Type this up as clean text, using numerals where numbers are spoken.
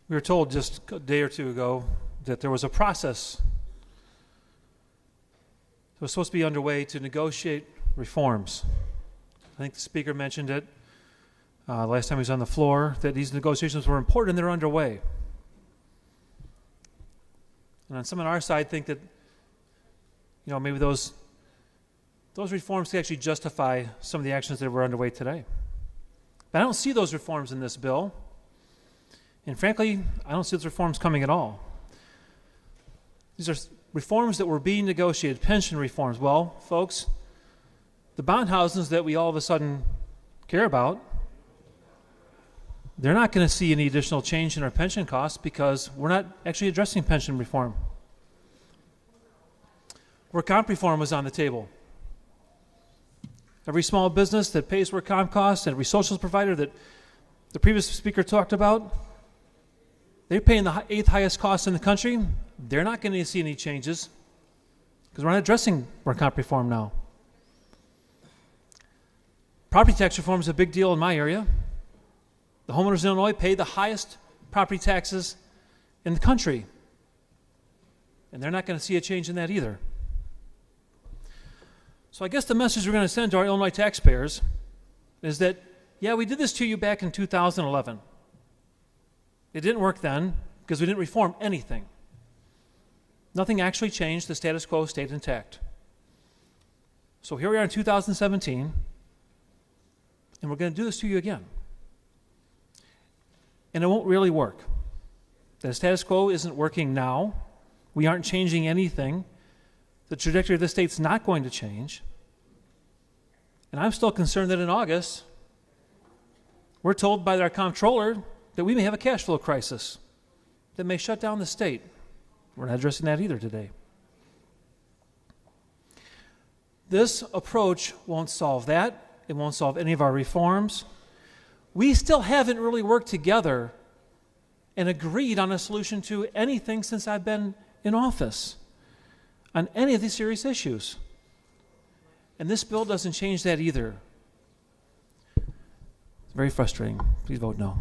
We were told just a day or two ago that there was a process that was supposed to be underway to negotiate reforms. I think the speaker mentioned it last time he was on the floor, that these negotiations were important and they're underway. And on some on our side think that, maybe those reforms can actually justify some of the actions that were underway today. But I don't see those reforms in this bill. And frankly, I don't see those reforms coming at all. These are reforms that were being negotiated, pension reforms. Well, folks, the bond houses that we all of a sudden care about, they're not going to see any additional change in our pension costs because we're not actually addressing pension reform. Work comp reform was on the table. Every small business that pays work comp costs and every social provider that the previous speaker talked about, they're paying the 8th highest cost in the country. They're not going to see any changes because we're not addressing work comp reform now. Property tax reform is a big deal in my area. The homeowners in Illinois pay the highest property taxes in the country. And they're not going to see a change in that either. So I guess the message we're going to send to our Illinois taxpayers is that, yeah, we did this to you back in 2011. It didn't work then because we didn't reform anything. Nothing actually changed. The status quo stayed intact. So here we are in 2017, and we're going to do this to you again. And it won't really work. The status quo isn't working now. We aren't changing anything. The trajectory of the state's not going to change. And I'm still concerned that in August, we're told by our comptroller that we may have a cash flow crisis that may shut down the state. We're not addressing that either today. This approach won't solve that. It won't solve any of our reforms. We still haven't really worked together and agreed on a solution to anything since I've been in office on any of these serious issues. And this bill doesn't change that either. It's very frustrating. Please vote no.